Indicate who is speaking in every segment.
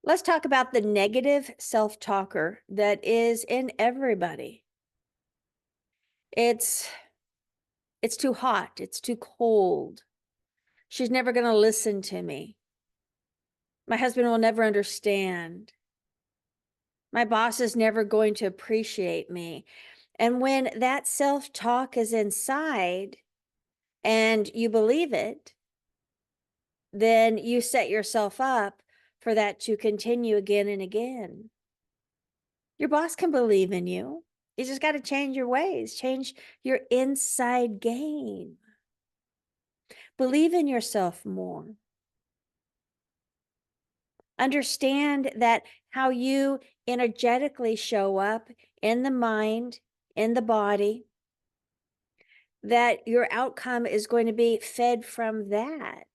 Speaker 1: Let's talk about the negative self-talker that is in everybody. It's too hot, it's too cold. She's never going to listen to me. My husband will never understand. My boss is never going to appreciate me. And when that self-talk is inside and you believe it, then you set yourself up for that to continue again and again. Your boss can believe in you. You just got to change your ways, change your inside game. Believe in yourself more. Understand that how you energetically show up in the mind, in the body, that your outcome is going to be fed from that.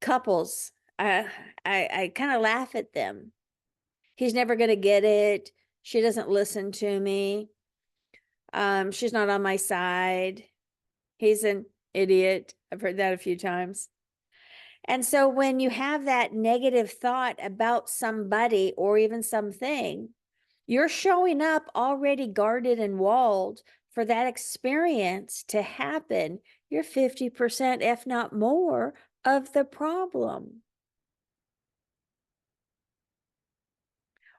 Speaker 1: Couples, I kind of laugh at them. He's never going to get it. She doesn't listen to me. She's not on my side. He's an idiot. I've heard that a few times. And so when you have that negative thought about somebody or even something, you're showing up already guarded and walled for that experience to happen. You're 50%, if not more, of the problem.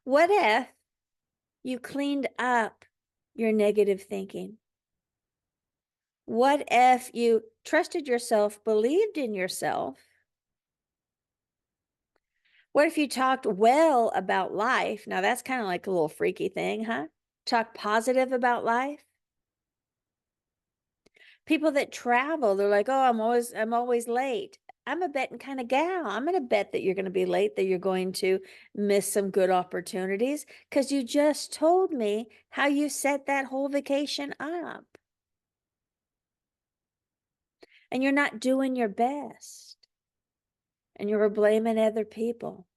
Speaker 1: What if you cleaned up your negative thinking? What if you trusted yourself, believed in yourself? What if you talked well about life? Now that's kind of like a little freaky thing, huh? Talk positive about life. People that travel, they're like, oh, I'm always late. I'm a betting kind of gal. I'm going to bet that you're going to be late, that you're going to miss some good opportunities because you just told me how you set that whole vacation up. And you're not doing your best. And you're blaming other people.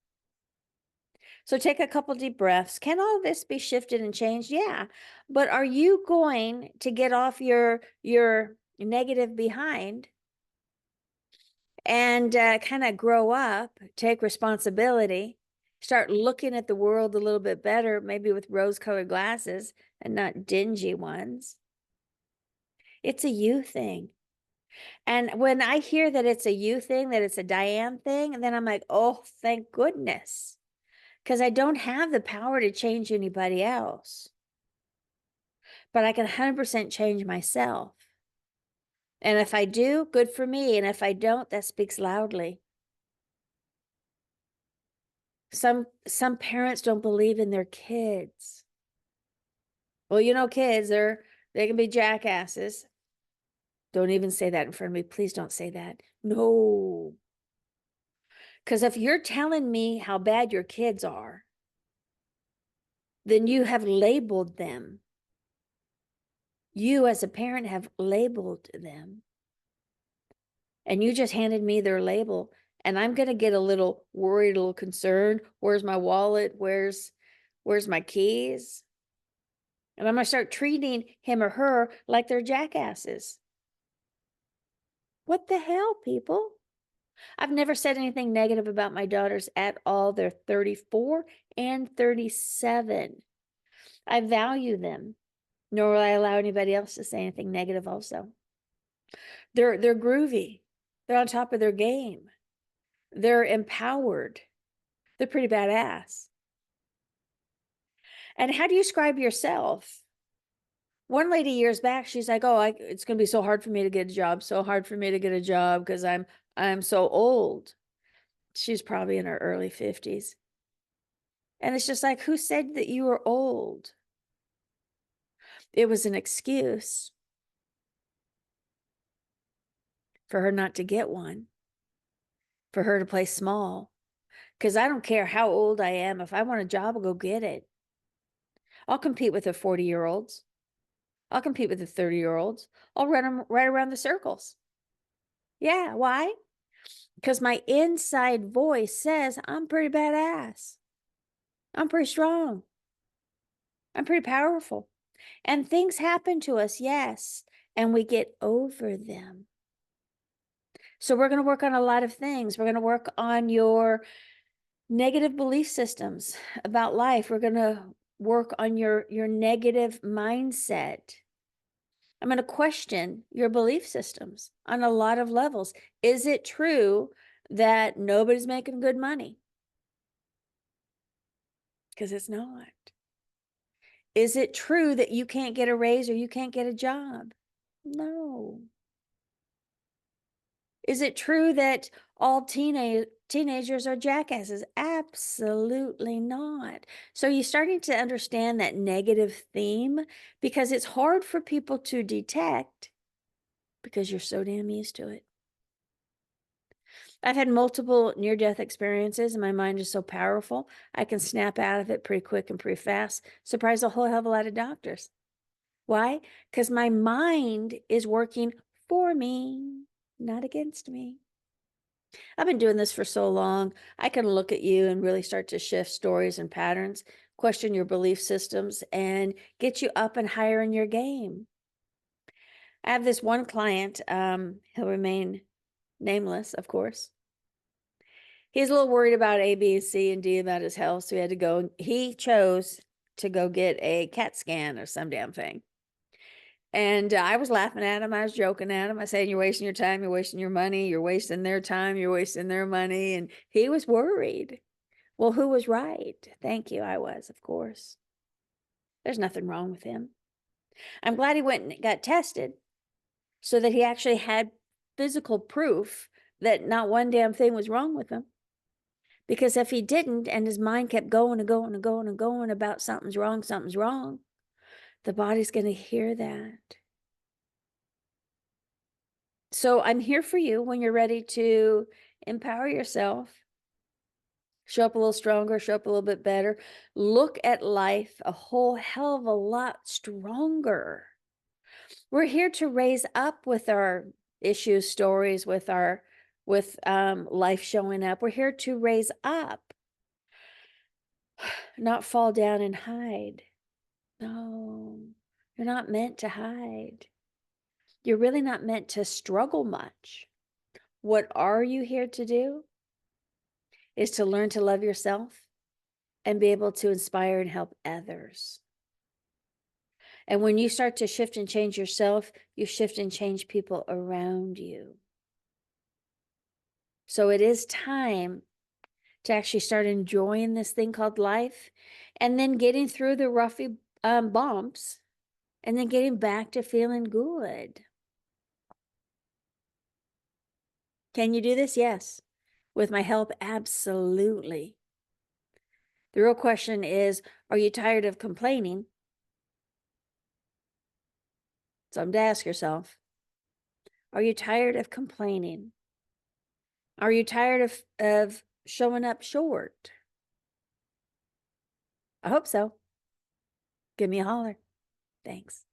Speaker 1: So take a couple deep breaths. Can all this be shifted and changed? Yeah. But are you going to get off your negative behind and kind of grow up, take responsibility, start looking at the world a little bit better, maybe with rose-colored glasses and not dingy ones? It's a you thing. And when I hear that it's a you thing, that it's a Diane thing, and then I'm like, oh, thank goodness. Because I don't have the power to change anybody else. But I can 100% change myself. And if I do, good for me. And if I don't, that speaks loudly. Some parents don't believe in their kids. Well, you know, kids, they can be jackasses. Don't even say that in front of me. Please don't say that. No. Because if you're telling me how bad your kids are, then you have labeled them. You as a parent have labeled them. And you just handed me their label. And I'm going to get a little worried, a little concerned. Where's my wallet? Where's my keys? And I'm going to start treating him or her like they're jackasses. What the hell, people? I've never said anything negative about my daughters at all. They're 34 and 37. I value them, nor will I allow anybody else to say anything negative also. They're groovy. They're on top of their game. They're empowered. They're pretty badass. And how do you describe yourself? One lady years back, she's like, oh, it's going to be so hard for me to get a job, so hard for me to get a job because I'm so old. She's probably in her early 50s. And it's just like, who said that you were old? It was an excuse for her not to get one, for her to play small. Because I don't care how old I am. If I want a job, I'll go get it. I'll compete with the 40-year-olds. I'll compete with the 30-year-olds. I'll run them right around the circles. Yeah, why? Because my inside voice says I'm pretty badass. I'm pretty strong. I'm pretty powerful. And things happen to us, yes, and we get over them. So we're going to work on a lot of things. We're going to work on your negative belief systems about life. We're going to work on your negative mindset. I'm going to question your belief systems on a lot of levels. Is it true that nobody's making good money? Because it's not. Is it true that you can't get a raise or you can't get a job? No. Is it true that all teenagers are jackasses? Absolutely not. So you're starting to understand that negative theme because it's hard for people to detect because you're so damn used to it. I've had multiple near-death experiences and my mind is so powerful, I can snap out of it pretty quick and pretty fast. Surprise a whole hell of a lot of doctors. Why? Because my mind is working for me, not against me. I've been doing this for so long. I can look at you and really start to shift stories and patterns, question your belief systems, and get you up and higher in your game. I have this one client, he'll remain nameless, of course. He's a little worried about A, B, C, and D about his health, so he had to go. He chose to go get a CAT scan or some damn thing. And I was laughing at him. I was joking at him. I said, "You're wasting your time. You're wasting your money. You're wasting their time. You're wasting their money." And he was worried. Well, who was right? Thank you. I was, of course. There's nothing wrong with him. I'm glad he went and got tested so that he actually had physical proof that not one damn thing was wrong with him. Because if he didn't, and his mind kept going and going and going and going about something's wrong, the body's going to hear that. So I'm here for you when you're ready to empower yourself, show up a little stronger, show up a little bit better, look at life a whole hell of a lot stronger. We're here to raise up with our issues, stories, with life showing up. We're here to raise up, not fall down and hide. No, you're not meant to hide. You're really not meant to struggle much. What are you here to do? Is to learn to love yourself and be able to inspire and help others. And when you start to shift and change yourself, you shift and change people around you. So it is time to actually start enjoying this thing called life and then getting through the roughy bumps and then getting back to feeling good. Can you do this? Yes. With my help, absolutely. The real question is, are you tired of complaining? Something to ask yourself. Are you tired of complaining? Are you tired of showing up short? I hope so. Give me a holler. Thanks.